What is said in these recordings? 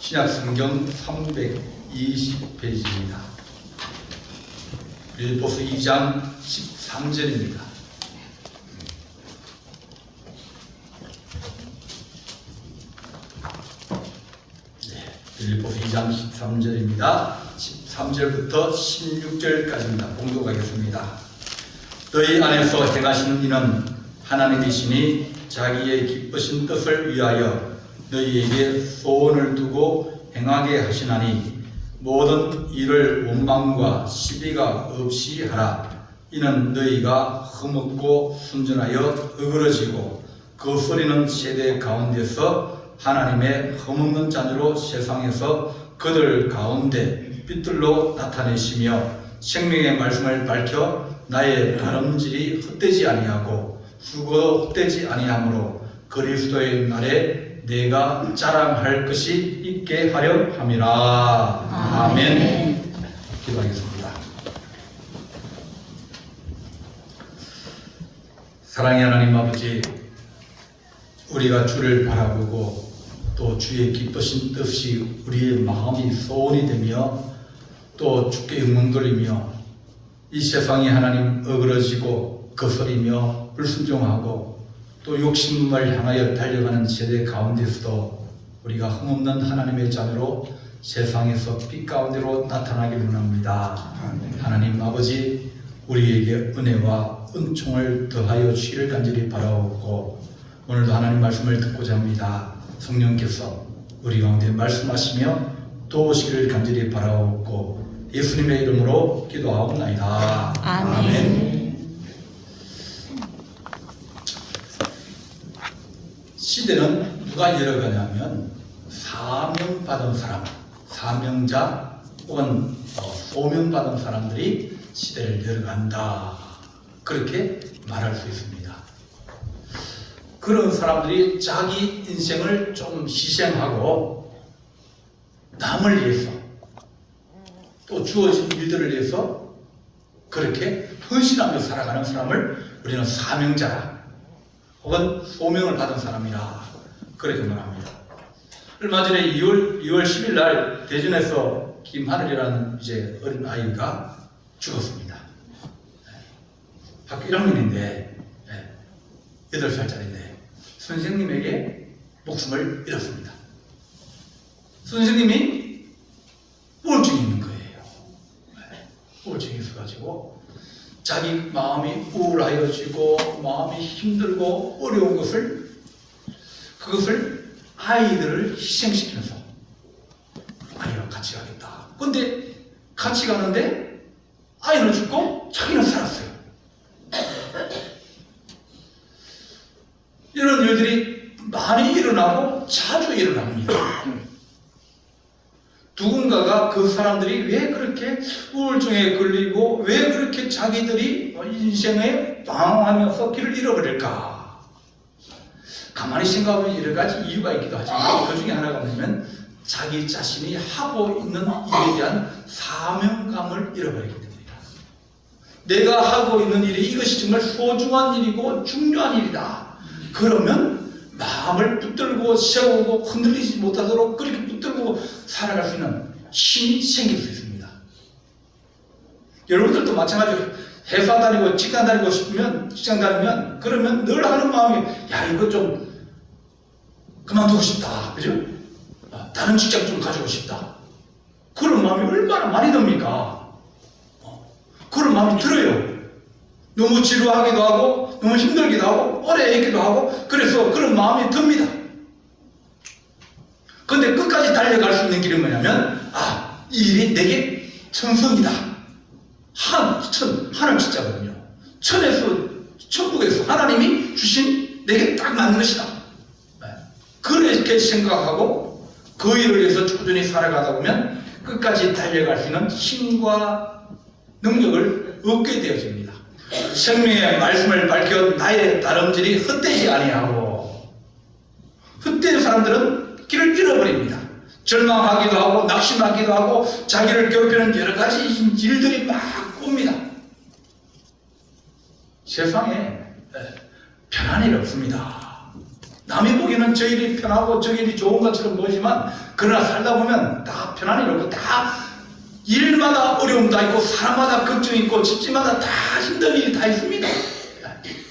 신약성경 320페이지입니다. 빌립보서 2장 13절입니다. 빌립보서 2장 13절입니다. 13절부터 16절까지입니다. 봉독하겠습니다. 너희 안에서 행하시는 이는 하나님이시니 자기의 기쁘신 뜻을 위하여 너희에게 소원을 두고 행하게 하시나니 모든 일을 원망과 시비가 없이 하라. 이는 너희가 흠없고 순전하여 어그러지고 거스리는 세대 가운데서 하나님의 흠없는 자녀로 세상에서 그들 가운데 빛들로 나타내시며 생명의 말씀을 밝혀 나의 다름질이 헛되지 아니하고 수고도 헛되지 아니하므로 그리스도의 날에 내가 자랑할 것이 있게 하려 함이라. 아멘. 기도하겠습니다. 사랑의 하나님 아버지, 우리가 주를 바라보고 또 주의 기쁘신 뜻이 우리의 마음이 소원이 되며 또 주께 영광 돌리며 이 세상이 하나님 어그러지고 거스리며 불순종하고 또 욕심을 향하여 달려가는 세대 가운데서도 우리가 흠없는 하나님의 자녀로 세상에서 빛 가운데로 나타나기를 원합니다. 하나님 아버지, 우리에게 은혜와 은총을 더하여 주시기를 간절히 바라옵고 오늘도 하나님 말씀을 듣고자 합니다. 성령께서 우리 가운데 말씀하시며 도우시기를 간절히 바라옵고 예수님의 이름으로 기도하옵나이다. 아멘. 시대는 누가 열어가냐면 사명받은 사람, 사명자 혹은 소명받은 사람들이 시대를 열어간다. 그렇게 말할 수 있습니다. 그런 사람들이 자기 인생을 좀 희생하고 남을 위해서 또 주어진 일들을 위해서 그렇게 헌신하며 살아가는 사람을 우리는 사명자라 혹은 소명을 받은 사람이라 그렇게 말합니다. 얼마 전에 2월 10일 날 대전에서 김하늘이라는 이제 어린 아이가 죽었습니다. 학교 1학년인데 8살짜리인데 선생님에게 목숨을 잃었습니다. 선생님이 우울증이 있는 거예요. 우울증이 있어가지고 자기 마음이 우울하여지고 마음이 힘들고 어려운 그것을 아이들을 희생시키면서 아이랑 같이 가겠다. 근데 같이 가는데 아이는 죽고 자기는 살았어요. 이런 일들이 많이 일어나고 자주 일어납니다. 누군가가 그 사람들이 왜 그렇게 우울증에 걸리고 왜 그렇게 자기들이 인생에 방황하면서 길을 잃어버릴까? 가만히 생각하면 여러 가지 이유가 있기도 하지만 그 중에 하나가 뭐냐면 자기 자신이 하고 있는 일에 대한 사명감을 잃어버리기 때문이다. 내가 하고 있는 일이 이것이 정말 소중한 일이고 중요한 일이다. 그러면 마음을 붙들고 세우고 흔들리지 못하도록 그렇게 붙들고 살아갈 수 있는 힘이 생길 수 있습니다. 여러분들도 마찬가지로 회사 다니고 직장 다니고 싶으면 직장 다니면 그러면 늘 하는 마음이 야 이거 좀 그만두고 싶다. 그죠? 다른 직장 좀 가지고 싶다. 그런 마음이 얼마나 많이 듭니까? 그런 마음이 들어요. 너무 지루하기도 하고 너무 힘들기도 하고 오래 있기도 하고 그래서 그런 마음이 듭니다. 그런데 끝까지 달려갈 수 있는 길은 뭐냐면 이 일이 내게 천성이다. 하늘 진짜거든요. 천국에서 하나님이 주신 내게 딱 맞는 것이다. 그렇게 생각하고 그 일을 위해서 꾸준히 살아가다 보면 끝까지 달려갈 수 있는 힘과 능력을 얻게 되어집니다. 생명의 말씀을 밝혀 나의 다름질이 헛되지 아니하고 헛된 사람들은 길을 잃어버립니다. 절망하기도 하고 낙심하기도 하고 자기를 괴롭히는 여러 가지 일들이 막 옵니다. 세상에 편한 일 없습니다. 남이 보기에는 저 일이 편하고 저 일이 좋은 것처럼 보이지만 그러나 살다 보면 다 편안이 없고 다 일마다 어려움도 있고 사람마다 걱정이 있고 집집마다 다 힘든 일이 다 있습니다.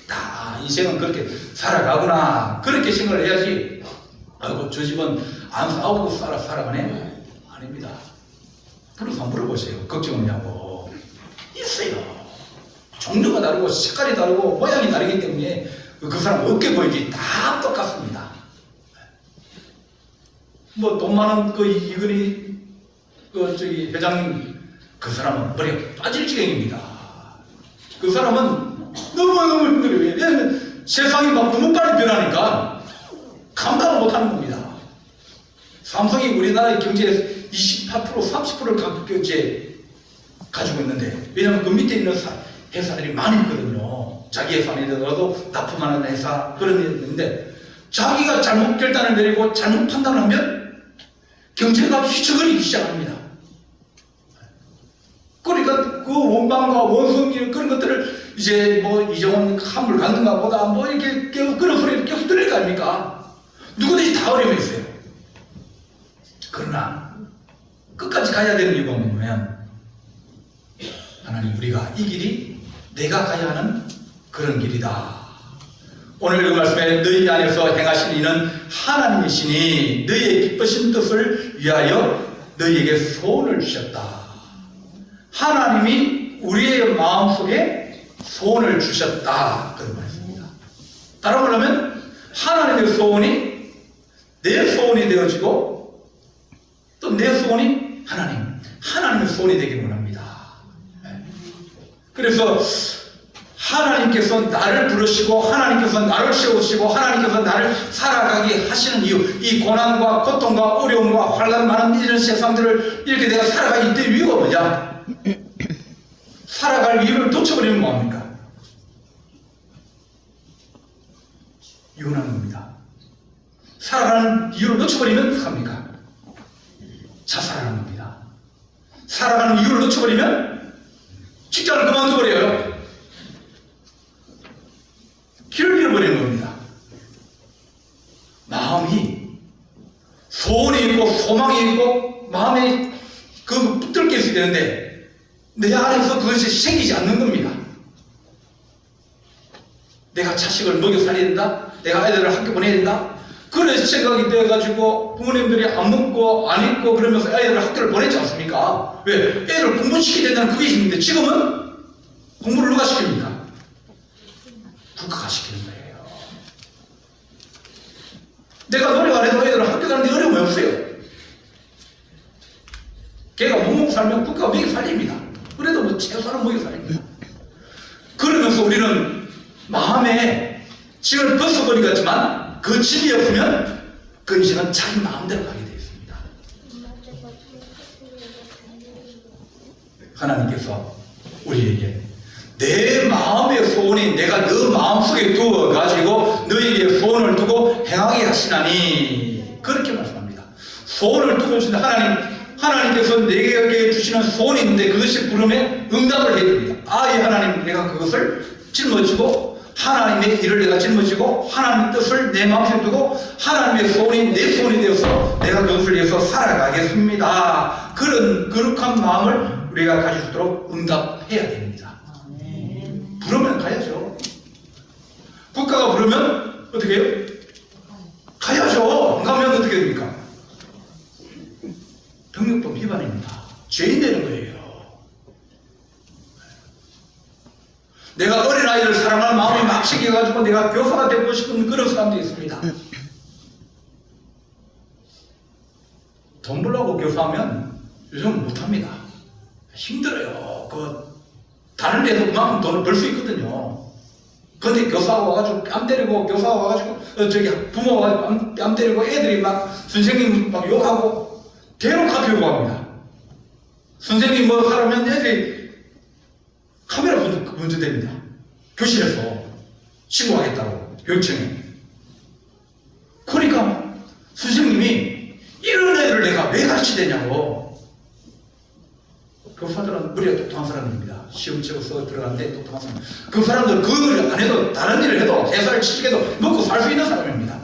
다 인생은 그렇게 살아가구나 그렇게 생각을 해야지 아이고 저 집은 안 싸우고 살아가네? 아닙니다. 불러서 물어보세요. 걱정 없냐고. 있어요. 종류가 다르고 색깔이 다르고 모양이 다르기 때문에 그 사람 어깨 보이지 다 똑같습니다. 뭐 돈 많은 그 이건희 그 저기 회장님 그 사람은 머리가 빠질 지경입니다. 그 사람은 너무 힘들어요. 왜냐면 세상이 막 너무 빨리 변하니까 감당을 못하는 겁니다. 삼성이 우리나라의 경제에서 28% 30%를 가지고 있는데 왜냐면 그 밑에 있는 회사들이 많이 있거든요. 자기 회사 내더라도 납품하는 회사 그런 게 있는데 자기가 잘못 결단을 내리고 잘못 판단을 하면 경제가 휘청거리기 시작합니다. 그러니까 그 원방과 원성기 그런 것들을 이제 뭐 이정원 한물 갔는가 보다 뭐 이렇게 그런 소리를 계속 들릴 거 아닙니까? 누구든지 다 어려움이 있어요. 그러나 끝까지 가야 되는 이유가 뭐냐면 하나님 우리가 이 길이 내가 가야 하는 그런 길이다. 오늘 이 말씀에 너희 안에서 행하신 이는 하나님이시니 너희의 기쁘신 뜻을 위하여 너희에게 소원을 주셨다. 하나님이 우리의 마음속에 소원을 주셨다. 그런 말씀입니다. 다른 말로 하면 하나님의 소원이 내 소원이 되어지고 또 내 소원이 하나님의 소원이 되기를 원합니다. 그래서 하나님께서 나를 부르시고 하나님께서 나를 세우시고 하나님께서 나를 살아가게 하시는 이유, 이 고난과 고통과 어려움과 환난 많은 이런 세상들을 이렇게 내가 살아가기 때 이유가 뭐냐? 살아갈 이유를 놓쳐버리면 뭐합니까? 이혼하는 겁니다. 살아가는 이유를 놓쳐버리면 어떡합니까? 자살하는 겁니다. 살아가는 이유를 놓쳐버리면 직장을 그만둬버려요. 길을 잃어버리는 겁니다. 마음이 소원이 있고 소망이 있고 마음에 그 붙들게 있어야 되는데 내 안에서 그것이 생기지 않는 겁니다. 내가 자식을 먹여 살려야 된다. 내가 아이들을 학교 보내야 된다. 그런 생각이 되어가지고 부모님들이 안 먹고 안 입고 그러면서 아이들을 학교를 보내지 않습니까? 왜? 애들 공부시켜야 된다는 그게 있는데 지금은 공부를 누가 시킵니까? 국가가 시키는 거예요. 내가 노력 안 해도 애들은 학교 가는데 어려움이 없어요. 걔가 못 먹고 살면 국가가 먹여 살립니다. 그래도 뭐 최소한은 먹여 살립니다. 그러면서 우리는 마음에 짐을 벗어버린 것 같지만 그 짐이 없으면 그 인생은 자기 마음대로 가게 되어 있습니다. 하나님께서 우리에게 내 마음의 소원이 내가 너 마음속에 두어가지고 너에게 소원을 두고 행하게 하시나니 그렇게 말씀합니다. 소원을 두고 주신 하나님께서 내게 주시는 소원이 있는데 그것이 부름에 응답을 해야 됩니다. 이 하나님 내가 그것을 짊어지고 하나님의 일을 내가 짊어지고 하나님의 뜻을 내 마음속에 두고 하나님의 소원이 내 소원이 되어서 내가 그것을 위해서 살아가겠습니다. 그런 거룩한 마음을 우리가 가질 수 있도록 응답해야 됩니다. 부르면 가야죠. 국가가 부르면 어떻게 해요? 가야죠. 안 가면 어떻게 됩니까? 병력법 위반입니다. 죄인 되는 거예요. 내가 어린아이를 사랑하는 마음이 막 생겨가지고 내가 교사가 되고 싶은 그런 사람도 있습니다. 돈 벌려고 교사하면 요즘 못합니다. 힘들어요. 다른 데서 그만큼 돈을 벌 수 있거든요. 그런데 교사가 와가지고 뺨 때리고 교사가 와가지고 부모가 와가지고 뺨 때리고 애들이 막 선생님 막 욕하고 대놓고 학교 요구합니다. 선생님 뭐 하라면 애들이 카메라 문제 됩니다. 교실에서 신고하겠다고 교육청에. 그러니까 선생님이 이런 애들을 내가 왜 가르치되냐고. 교사들은 머리가 똑똑한 사람입니다. 시험 치고 써 들어가는데 똑똑한 사람. 그 사람들은 그 일을 안 해도 다른 일을 해도 회사를 취직해도 먹고 살 수 있는 사람입니다.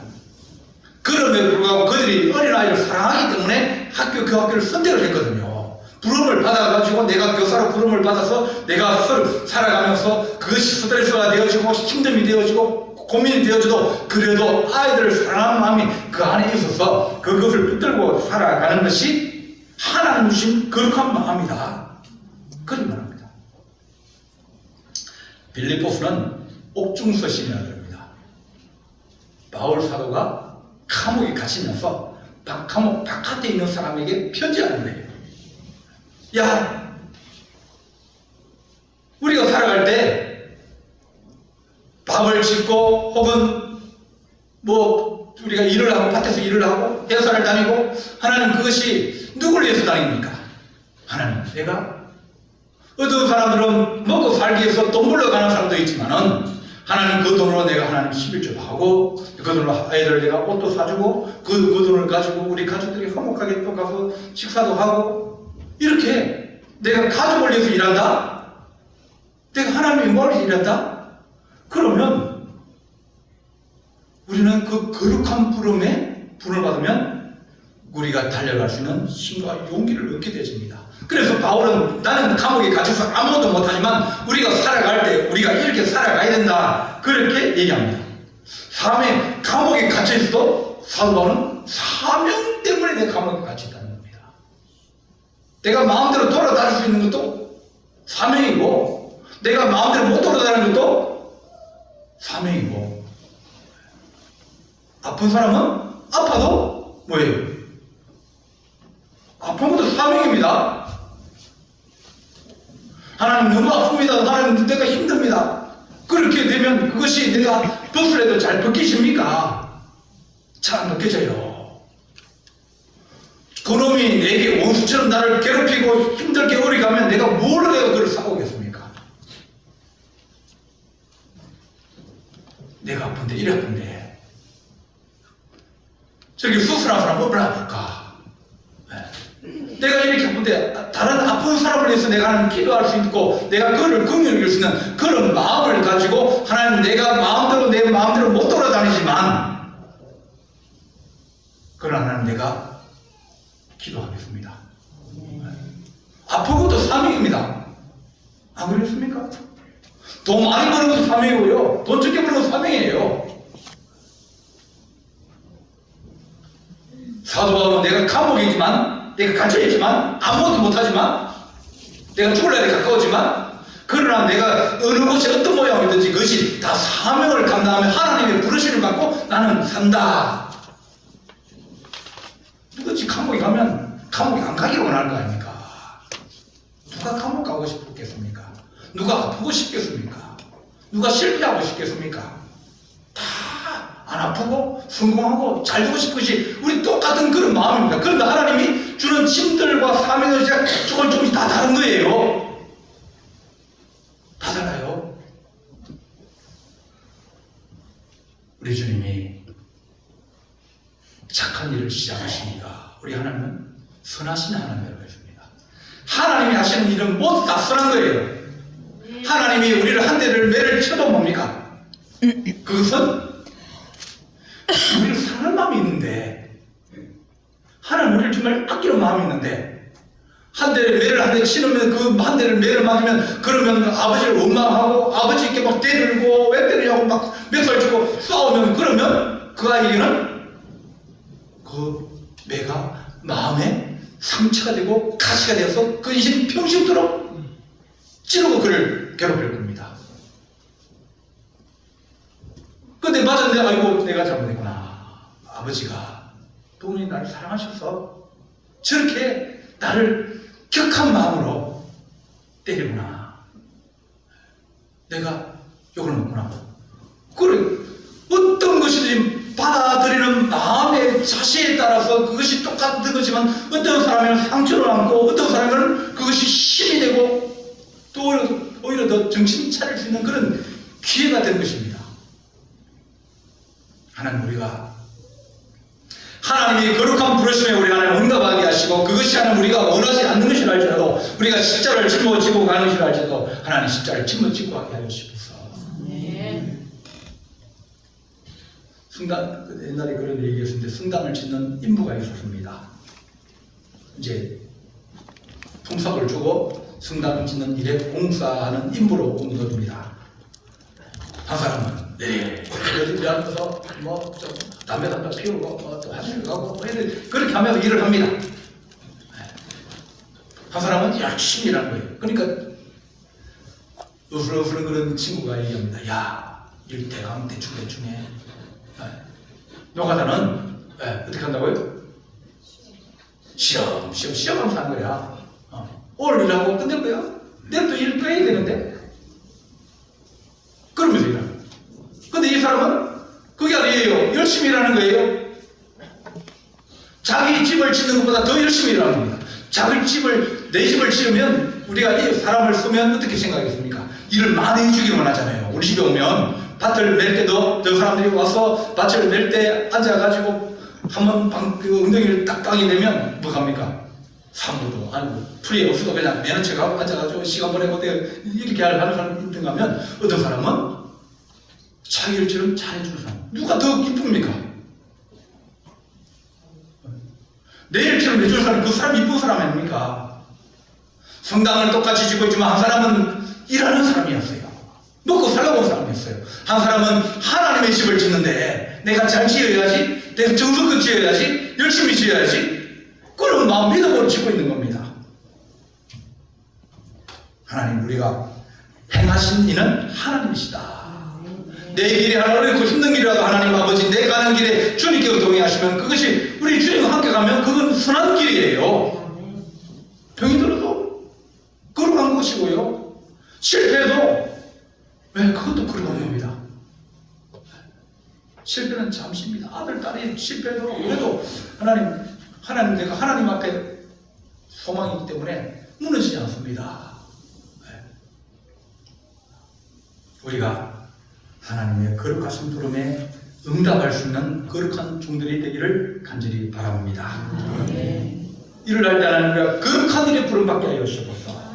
그럼에도 불구하고 그들이 어린아이를 사랑하기 때문에 그 학교를 선택을 했거든요. 부름을 받아가지고 내가 교사로 부름을 받아서 내가 살아가면서 그것이 스트레스가 되어지고 힘듦이 되어지고 고민이 되어져도 그래도 아이들을 사랑하는 마음이 그 안에 있어서 그것을 붙들고 살아가는 것이 하나님 주신 거룩한 마음이다. 그런 말합니다. 빌립보서는 옥중서신이라고 합니다. 바울 사도가 감옥에 갇히면서 감옥 바깥에 있는 사람에게 편지하는 거예요. 야, 우리가 살아갈 때 밥을 짓고 혹은 뭐 우리가 일을 하고 밭에서 일을 하고 회사를 다니고 하나님 그것이 누굴 위해서 다닙니까? 하나님 내가 어떤 사람들은 먹고 살기 위해서 돈 벌러 가는 사람도 있지만은 하나님 그 돈으로 내가 하나님 11조도 하고 그 돈으로 아이들 내가 옷도 사주고 그 돈을 가지고 우리 가족들이 화목하게 또 가서 식사도 하고 이렇게 내가 가족을 위해서 일한다? 내가 하나님의 뭘 일한다? 그러면 우리는 그 거룩한 부름에 분을 받으면 우리가 달려갈 수 있는 힘과 용기를 얻게 되십니다. 그래서 바울은 나는 감옥에 갇혀서 아무것도 못하지만 우리가 살아갈 때 우리가 이렇게 살아가야 된다 그렇게 얘기합니다. 감옥에 갇혀있어도 사도 바울은 사명 때문에 내가 감옥에 갇혀있다는 겁니다. 내가 마음대로 돌아다닐 수 있는 것도 사명이고 내가 마음대로 못 돌아다니는 것도 사명이고 아픈 사람은 아파도 뭐예요? 아픈 것도 사명입니다. 하나님 너무 아픕니다. 하나님 내가 힘듭니다. 그렇게 되면 그것이 내가 벗을 해도 잘 벗기십니까? 잘 안 벗겨져요. 그놈이 내게 원수처럼 나를 괴롭히고 힘들게 오래 가면 내가 뭘 해야 그를 싸우겠습니까? 내가 아픈데 이래 아픈데 저기 수술한 사람 얼마나 아플까? 내가 이렇게 아픈데 다른 아픈 사람을 위해서 내가 하나님 기도할 수 있고 내가 그를 긍휼히 여길 수 있는 그런 마음을 가지고 하나님 내가 마음대로 내 마음대로 못 돌아다니지만 그러나 하나님 내가 기도하겠습니다. 아픈 것도 사명입니다. 안 그렇습니까? 돈 많이 버는 것도 사명이고요. 돈 적게 버는 것도 사명이에요. 사도 바울은 내가 감옥에 있지만 내가 갇혀있지만 아무것도 못하지만 내가 죽을 날에 가까워지만 그러나 내가 어느 곳에 어떤 모양이든지 그것이 다 사명을 감당하며 하나님의 부르심을 받고 나는 산다. 누구지 감옥에 가면 감옥에 안 가기를 원할 거 아닙니까? 누가 감옥 가고 싶겠습니까? 누가 아프고 싶겠습니까? 누가 실패하고 싶겠습니까? 다 안 아프고 성공하고 잘 되고 싶은 것이 우리 똑같은 그런 마음입니다. 그런데 하나님이 주는 짐들과 사명을 조금씩 다 다른 거예요. 다 달라요. 우리 주님이 착한 일을 시작하시니까 우리 하나님은 선하신 하나님이라고 했습니다. 하나님이 하시는 일은 모두 다 선한 거예요. 하나님이 우리를 한 대를 매를 쳐도 뭡니까? 그것은 우리를 사랑하는 마음이 있는데 하나님 우리를 정말 아끼는 마음이 있는데 한 대를 매를 한 대 치면 그 한 대를 매를 맞으면 그러면 아버지를 원망하고 아버지께 막 때리고 왜 때리냐고 막 멱살 주고 싸우면 그러면 그 아이에게는 그 매가 마음에 상처가 되고 가시가 되어서 그 인생 평생도록 찌르고 그를 괴롭힐 겁니다. 근데 맞았는데 아이고 내가 잘못했구나. 아버지가 부모님이 나를 사랑하셔서 저렇게 나를 격한 마음으로 때리구나. 내가 욕을 먹구나. 그래 어떤 것이든지 받아들이는 마음의 자세에 따라서 그것이 똑같은 거지만 어떤 사람에는 상처를 안고 어떤 사람에는 그것이 힘이 되고 또 오히려 더 정신이 차릴 수 있는 그런 기회가 된 것입니다. 하나님 우리가 하나님이 거룩한 부르심에 우리 하나님 응답하게 하시고 그것이 하나님 우리가 원하지 않는 것이라 할지라도 우리가 십자가를 짊어지고 가는 것이라 할지라도 하나님 십자가를 짊어지고 가게 하여 주시옵소서. 옛날에 그런 얘기였는데 성당을 짓는 인부가 있었습니다. 이제 품삯을 주고 성당을 짓는 일에 봉사하는 인부로 옮겨집니다. 한 사람은 어디 앉아서 좀 담배 피우고 또 화장실 가고 그렇게 하면서 일을 합니다. 한 사람은 열심히 일하는 거예요. 그러니까 으슬으슬 그런 친구가 얘기합니다. 야, 일 대충 해. 노가다는 어떻게 한다고요? 시험하면서 하는 거야. 오늘 일하고 끝낼 거야. 내일 또 일 또 해야 되는데. 그러면서 일하는 거야. 근데 이 사람은 그게 아니에요. 열심히 일하는 거예요. 자기 집을 짓는 것보다 더 열심히 일하는 겁니다. 내 집을 지으면 우리가 이 사람을 쓰면 어떻게 생각하겠습니까? 일을 많이 해주기만 하잖아요. 우리 집에 오면 밭을 멜 때도 저 사람들이 와서 밭을 멜 때 앉아가지고 한번 엉덩이를 딱 땅이 되면 뭐 합니까? 사무도 아니고 풀이 없어도 그냥 매는 척하고 앉아가지고 시간 보내고 이렇게 하는 사람이 있던가 하면 어떤 사람은 자기 일처럼 잘해주는 사람. 누가 더 기쁩니까? 내 일처럼 해주는 사람, 그 사람 이쁜 사람 아닙니까? 성당을 똑같이 지고 있지만 한 사람은 일하는 사람이었어요. 먹고 살려고 온 사람이었어요. 한 사람은 하나님의 집을 짓는데 내가 잘 지어야지, 내가 정성껏 지어야지, 열심히 지어야지, 그런 마음 믿음으로 짓고 있는 겁니다. 하나님, 우리가 행하신 이는 하나님이시다. 내 길이 어렵고 힘든 길이라도 하나님 아버지, 내 가는 길에 주님께서 동행하시면 그것이 우리 주님과 함께 가면 그건 선한 길이에요. 병이 들어도 걸어간 것이고요. 실패해도 그것도 걸어간 겁니다. 실패는 잠시입니다. 아들, 딸이 실패해도 그래도 하나님 내가 하나님 앞에 소망이기 때문에 무너지지 않습니다. 우리가 하나님의 거룩하신 부름에 응답할 수 있는 거룩한 종들이 되기를 간절히 바랍니다. 일을 할 때 하나님과 거룩한 일에 부름받게 하여 주옵소서.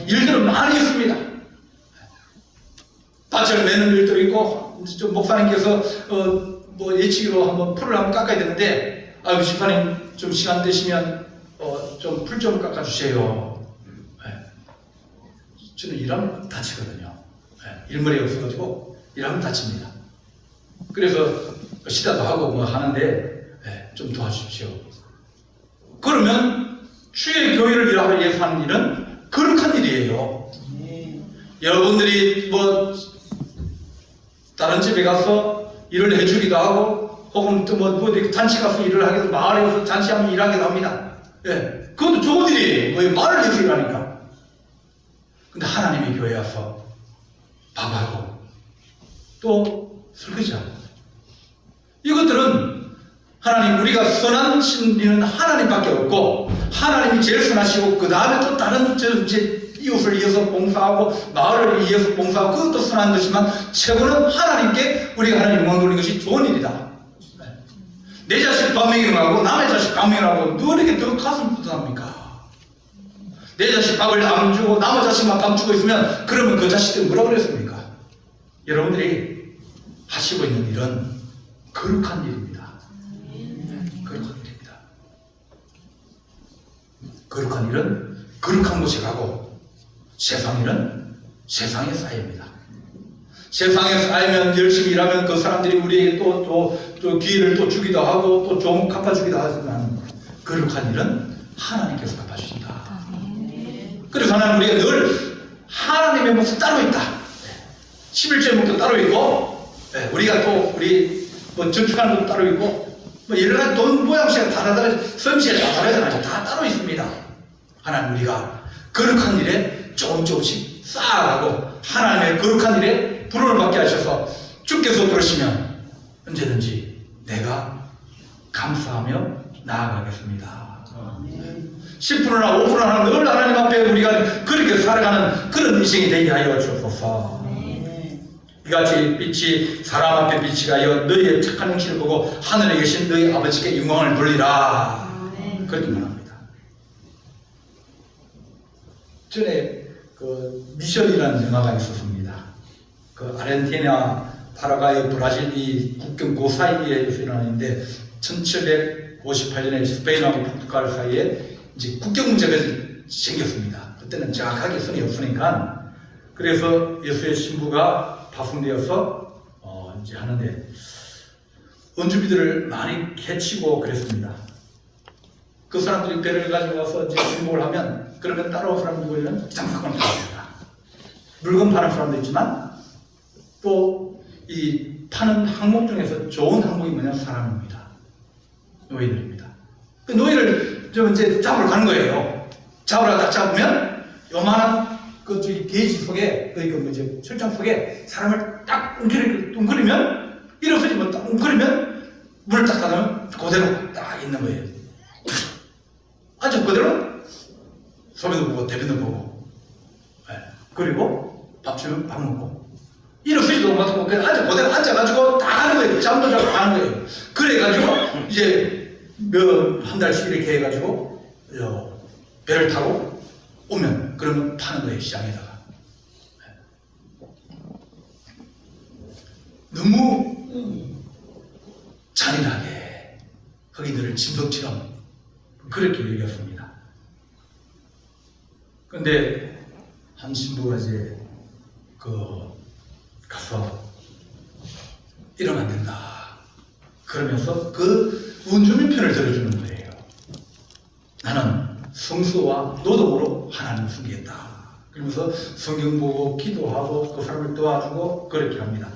일들은 많이 있습니다. 밭을 매는 일도 있고, 좀 목사님께서 예치기로 한번 풀을 한번 깎아야 되는데, 집사님 좀 시간 되시면 좀 풀 좀 깎아주세요. 저는 일하면 다치거든요. 일머리 없어가지고 일하면 다칩니다. 그래서 시다도 하고 뭐 하는데 좀 도와주십시오. 그러면 주의 교회를 일하기 위해서 하는 일은 거룩한 일이에요. 여러분들이 다른 집에 가서 일을 해주기도 하고, 혹은 또 잔치 가서 일을 하기도, 마을에 가서 잔치하면 일하기도 합니다. 그것도 좋은 일이에요. 말을 해서 일하니까. 근데 하나님의 교회에 와서 밥하고 또 설거지하고, 이것들은 하나님, 우리가 선한 신비는 하나님밖에 없고, 하나님이 제일 선하시고 그 다음에 또 다른 이웃을 위해서 봉사하고 마을을 위해서 봉사하고 그것도 선한 것이지만 최고는 하나님께 우리가 하나님 영광 돌리는 것이 좋은 일이다. 내 자식 밥 먹이라고 남의 자식 밥 먹이라고 누구에게 더 가슴 뿌듯합니까? 내 자식 밥을 안 주고 남의 자식만 밥 주고 있으면 그러면 그 자식들 뭐라고 그랬습니까? 여러분들이 하시고 있는 일은 거룩한 일입니다. 거룩한 일입니다. 거룩한 일은 거룩한 곳에 가고, 세상 일은 세상에 쌓입니다. 세상에 쌓이면 열심히 일하면 그 사람들이 우리에게 또 기회를 또 주기도 하고 또 좀 갚아주기도 하지만, 거룩한 일은 하나님께서 갚아주신다. 그래서 하나님, 우리가 늘 하나님의 몫이 따로 있다. 11조의 몫도 따로 있고, 우리가 또 우리 저축하는 것도 따로 있고, 여러 가지 돈 모양새가 다 다르잖아요. 섬씨가 다 다르잖아요. 다 따로 있습니다. 하나님, 우리가 거룩한 일에 조금씩 쌓아가고 하나님의 거룩한 일에 부름을 받게 하셔서 주께서 그러시면 언제든지 내가 감사하며 나아가겠습니다. 10%나 5%나 늘 하나님 앞에 우리가 그렇게 살아가는 그런 인생이 되게 하여 주옵소서. 이같이 빛이 사람 앞에 빛이 가여 너희의 착한 행실을 보고 하늘에 계신 너희 아버지께 영광을 돌리라. 그렇게 말합니다. 전에 미션이라는 영화가 있었습니다. 아르헨티나 파라과이, 브라질 이 국경 그 사이에 일어나는데 1758년에 스페인하고 포르투갈 사이에 이제 국경 문제가 생겼습니다. 그때는 정확하게 선이 없으니까. 그래서 예수의 신부가 파송되어서 이제 하는데 원주민들을 많이 해치고 그랬습니다. 그 사람들이 배를 가지고 와서 이제 신고를 하면 그러면 따라온 사람들은 장사건을 합니다. 물건 파는 사람도 있지만 또 이 파는 항목 중에서 좋은 항목이 뭐냐면 사람입니다. 노예들입니다. 그 노예를 이제 잡으러 가는 거예요. 잡으러 딱 잡으면 요만한 그 저기 게이지 속에 그 뭐지 철장 속에 사람을 딱 웅크리면 일어서지 뭐 딱 웅크리면 물을 딱 닫으면 그대로 딱 있는 거예요. 앉아 그대로 소변도 보고 대변도 보고 그리고 밥 주면 밥 먹고 일어서지도 못하고 그냥 앉아 그대로 앉아가지고 다 하는 거예요. 잠도 자고 다 하는 거예요. 그래가지고 이제 한 달씩 이렇게 해가지고 배를 타고 오면 그러면 파는 거예요. 시장에다가. 너무 잔인하게 흑인들을 짐승처럼 그렇게 얘기했습니다. 근데 한 신부가 이제 가서 이러면 안 된다. 그러면서 그 원주민 편을 들어주는 거예요. 나는 성수와 노동으로 하나님을 섬기겠다. 그러면서 성경 보고 기도하고 그 사람을 도와주고 그렇게 합니다.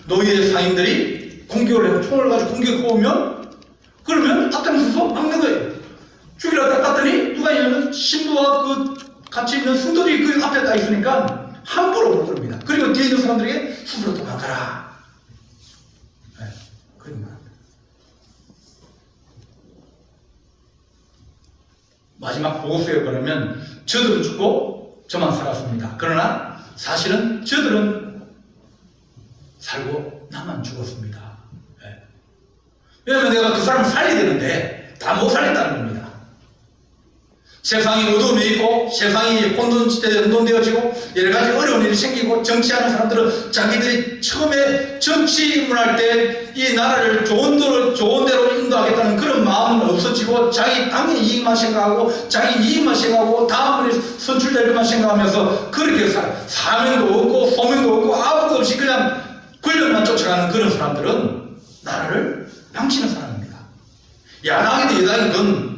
노예 상인들이 공격을 해서 총을 가지고 공격해 오면 그러면 앞장서서 막는 거예요. 죽이려 딱 갔더니 누가 있냐면 신부와 그 같이 있는 승들이 그 앞에 딱 있으니까 함부로 못 들습니다. 그리고 뒤에 있는 사람들에게 스스로 도망가라. 그런 말. 마지막 보고서에 보면 저들은 죽고 저만 살았습니다. 그러나 사실은 저들은 살고 나만 죽었습니다. 왜냐하면 내가 그 사람을 살려야 되는데 다 못 살렸다는 겁니다. 세상이 어두움에 있고 세상이 혼돈되어지고 여러 가지 어려운 일이 생기고 정치하는 사람들은 자기들이 처음에 정치 입문할 때 이 나라를 좋은 대로 인도하겠다는 그런 마음은 없어지고 자기 당의 이익만 생각하고 자기 이익만 생각하고 다음번에 선출될 것만 생각하면서 그렇게 사명도 없고 소명도 없고 아무것도 없이 그냥 권력만 쫓아가는 그런 사람들은 나라를 망치는 사람입니다. 야당이든 여당이든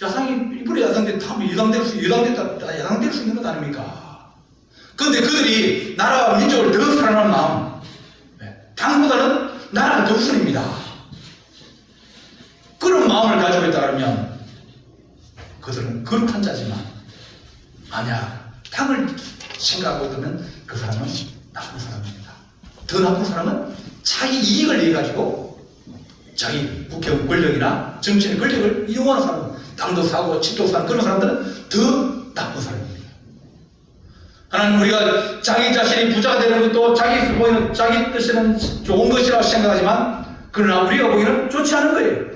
야당이 이번에 야당대 다 여당될 수 있는 것 아닙니까? 그런데 그들이 나라와 민족을 더 사랑하는 마음, 당보다는 나라가 더 우선입니다. 그런 마음을 가지고 있다면 그들은 거룩한 자지만 만약 당을 생각하고 있다면 그 사람은 나쁜 사람입니다. 더 나쁜 사람은 자기 이익을 위해 가지고 자기 국회의원 권력이나 정치인의 권력을 이용하는 사람은 땅도 사고 집도 사는 그런 사람들은 더 나쁜 사람입니다. 하나님 우리가 자기 자신이 부자가 되는 것도 자기 보이는 자기 뜻에는 좋은 것이라고 생각하지만 그러나 우리가 보기에는 좋지 않은 거예요.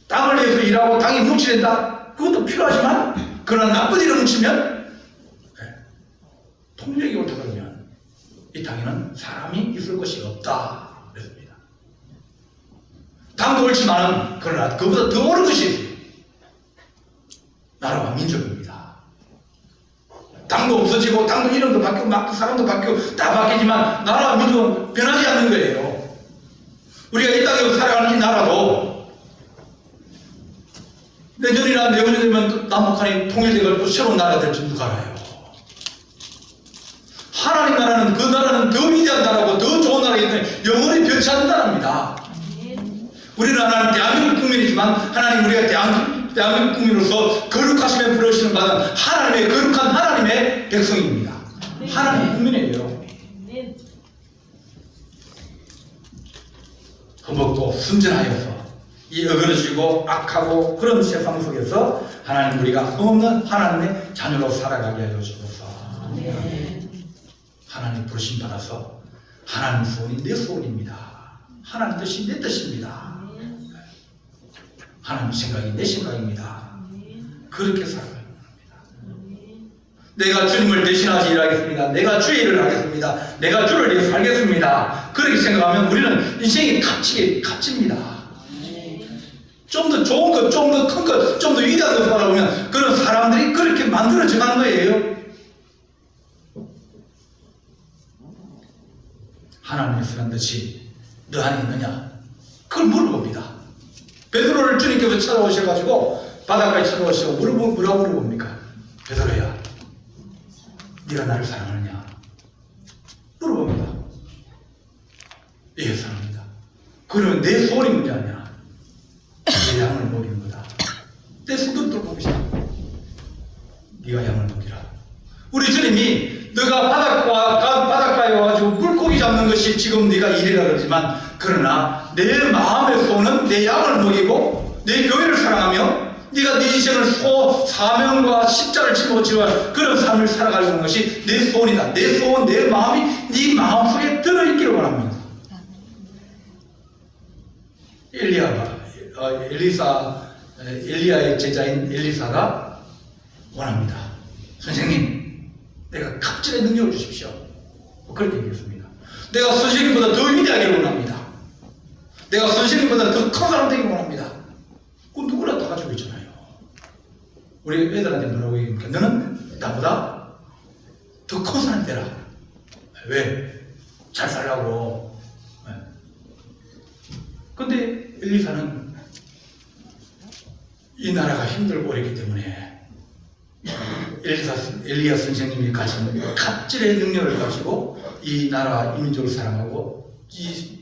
땅을 위해서 일하고 땅이 뭉치된다. 그것도 필요하지만 그러나 나쁜 일을 뭉치면 통력이 옳다 그러면 이 땅에는 사람이 있을 것이 없다. 그랬습니다. 땅도 옳지만 그러나 그보다 더 옳은 것이 있어요. 나라와 민족입니다. 당도 없어지고 당도 이름도 바뀌고 사람도 바뀌고 다 바뀌지만 나라와 민족은 변하지 않는 거예요. 우리가 이 땅에 살아가는 이 나라도 내년이나 내후년 되면 남북한이 통일돼가지고 새로운 나라가 될지 누가 알아요. 하나님 나라는 그 나라는 더 위대한 나라고 더 좋은 나라이기 때문에 영원히 변치 않는 나라입니다. 우리는 하나님 대한민국 국민이지만 하나님 우리가 대한민국 국민으로서 거룩하심에 부르시는 바는 하나님의 거룩한 하나님의 백성입니다. 하나님 국민이에요. 흠없고 순전하여서 이 어그러지고 악하고 그런 세상 속에서 하나님 우리가 흠없는 하나님의 자녀로 살아가게 하여 주셔서 하나님 부르심 받아서 하나님 소원이 내 소원입니다. 하나님 뜻이 내 뜻입니다. 하나님 생각이 내 생각입니다. 그렇게 살아가야 합니다. 내가 주님을 대신하지 일하겠습니다. 내가 주의 일을 하겠습니다. 내가 주를 위해 살겠습니다. 그렇게 생각하면 우리는 인생이 값집니다. 좀 더 좋은 것, 좀 더 큰 것, 좀 더 위대한 것을 바라보면 그런 사람들이 그렇게 만들어져 가는 거예요. 하나님의 선한 뜻이 너 안에 있느냐? 그걸 물어봅니다. 베드로를 주님께서 찾아오셔가지고 바닷가에 찾아오시고 뭐라고 물어봅니까? 베드로야, 네가 나를 사랑하느냐? 물어봅니다. 예, 사랑합니다. 그러면 내 소원이 문제 아니야. 내 양을 먹이는 거다. 내 손도 들어봅시다. 네가 양을 먹이라. 우리 주님이 너가 바닷가에 와가지고 물고기 잡는 것이 지금 네가 일이라 그러지만 그러나 내 마음의 소원은 내 양을 먹이고 내 교회를 사랑하며 네가 네 인생을 사명과 십자를 짊어지는 그런 삶을 살아가려는 것이 내 소원이다. 내 소원, 내 마음이 네 마음속에 들어있기를 원합니다. 엘리야의 제자인 엘리사가 원합니다. 선생님, 내가 갑질의 능력을 주십시오. 그렇게 얘기했습니다. 내가 선생님보다 더 위대하기를 원합니다. 내가 선생님보다 더 큰 사람 되기를 원합니다. 그건 누구나 다 가지고 있잖아요. 우리 애들한테 뭐라고 얘기합니까? 너는 나보다 더 큰 사람이 되라. 왜? 잘 살라고. 근데 엘리사는 이 나라가 힘들고 그랬기 때문에 엘리야 선생님이 가진 갑질의 능력을 가지고 이 나라 민족을 사랑하고 이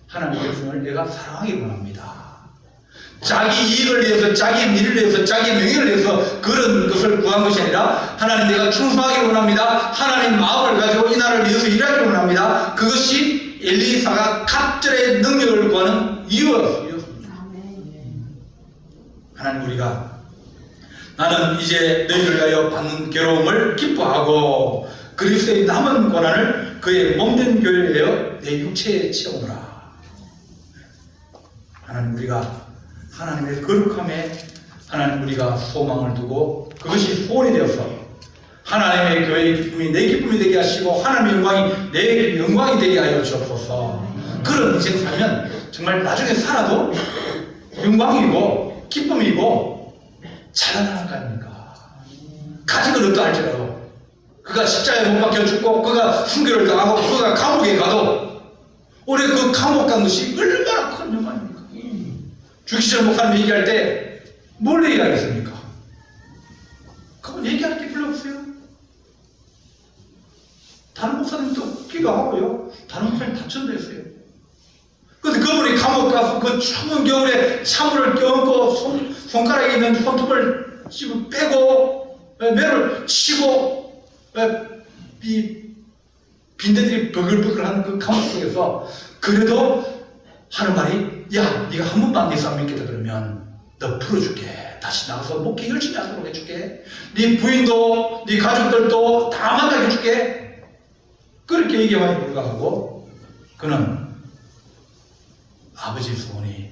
하나님의 백성을 내가 사랑하기 원합니다. 자기 이익을 위해서, 자기 미를 위해서, 자기 명예를 위해서 그런 것을 구한 것이 아니라 하나님 내가 충성하기 원합니다. 하나님 마음을 가지고 이 나라를 위해서 일하기 원합니다. 그것이 엘리사가 갑질의 능력을 구하는 이유였습니다. 하나님 우리가 나는 이제 너희를 위하여 받는 괴로움을 기뻐하고 그리스도의 남은 고난을 그의 몸된 교회에 대하여 내 육체에 채우노라. 하나님 우리가 하나님의 거룩함에 하나님 우리가 소망을 두고 그것이 소원이 되어서 하나님의 교회의 기쁨이 내 기쁨이 되게 하시고 하나님의 영광이 내 영광이 되게 하여 주옵소서. 그런 인생 살면 정말 나중에 살아도 영광이고 기쁨이고 찬란할 거 아닙니까? 가진 건 없다 할지라도 그가 십자가에 못 박혀 죽고 그가 순교를 당하고 그가 감옥에 가도 올해 그 감옥 간 것이 얼마나 큰 영광입니까? 주기철 목사님 얘기할 때 뭘 얘기하겠습니까? 그건 얘기할 게 별로 없어요. 다른 목사님도 기도하고요. 다른 목사님 다천도 했어요. 근데 그분이 감옥 가서 그 추운 겨울에 찬물을 껴안고 손가락에 있는 손톱을 씹어 빼고 매를 치고 이 빈대들이 버글버글하는 그 감옥 속에서 그래도 하는 말이 야 네가 한 번만 네 싸움 믿겠다 그러면 너 풀어줄게. 다시 나가서 목회 열심히 하도록 해줄게. 네 부인도 네 가족들도 다 만나게 해줄게. 그렇게 얘기하니 불구하고 그는 아버지 소원이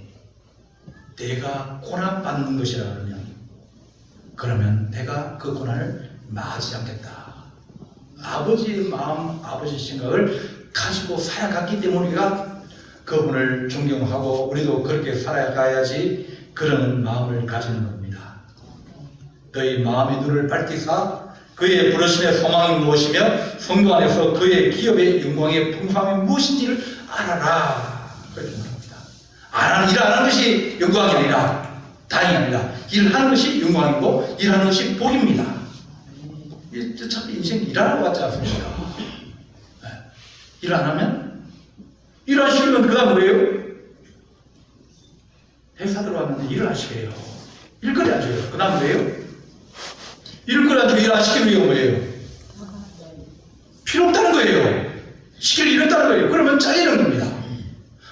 내가 고난받는 것이라 그러면 내가 그 고난을 맞지 않겠다. 아버지의 마음, 아버지의 생각을 가지고 살아갔기 때문에 우리가 그분을 존경하고 우리도 그렇게 살아가야지 그런 마음을 가지는 겁니다. 너희 마음의 눈을 밝히사 그의 부르심의 소망이 무엇이며 성도 안에서 그의 기업의 영광의 풍성함이 무엇인지를 알아라. 그렇게 말합니다. 일 안 하는 것이 영광이 아니라 다행이 아니라 일하는 것이 영광이고 일하는 것이 복입니다. 어차피 인생 일하라고 하지 않습니까? 일 안 하면 일 안 시키면 그 다음 뭐예요? 회사 들어왔는데 일을 안 시켜요. 일거리 안 줘요. 그 다음 뭐예요? 일거리 안 주고 일 안 시키는 이유가 뭐예요? 필요 없다는 거예요. 시킬 일 없다는 거예요. 그러면 잘리는 겁니다.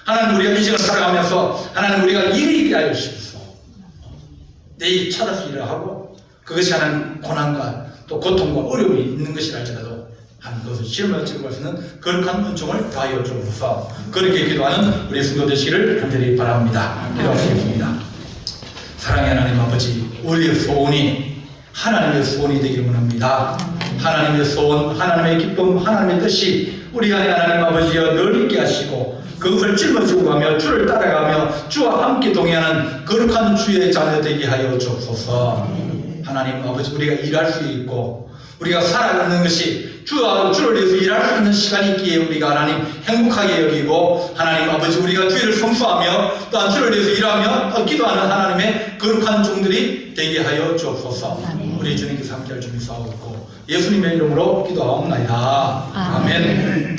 하나님 우리가 인생을 살아가면서 하나님 우리가 일이 있게 하여 주십시오. 내일 찾아서 일을 하고 그것이 하나님 고난과 또 고통과 어려움이 있는 것이라 할지라도 하나님 그것을 시험을 찍을 수 있는 거룩한 은총을 더하여 주옵소서. 그렇게 기도하는 우리 성도 되시기를 간절히 바랍니다. 기도하시겠습니다. 사랑의 하나님 아버지 우리의 소원이 하나님의 소원이 되기를 원합니다. 하나님의 소원, 하나님의 기쁨, 하나님의 뜻이 우리 안에 하나님 아버지여 늘 있게 하시고 그것을 짊어지고 가며 주를 따라가며 주와 함께 동행하는 거룩한 주의 자녀 되게 하여 주옵소서. 하나님 아버지, 우리가 일할 수 있고 우리가 살아가는 것이 주를 위해서 일할 수 있는 시간이 있기에 우리가 하나님 행복하게 여기고, 하나님 아버지 우리가 주의를 성수하며 또한 주를 위해서 일하며 기도하는 하나님의 거룩한 종들이 되게 하여 주옵소서. 우리 주님께서 함께할 준비 사옵고 예수님의 이름으로 기도하옵나이다. 아멘.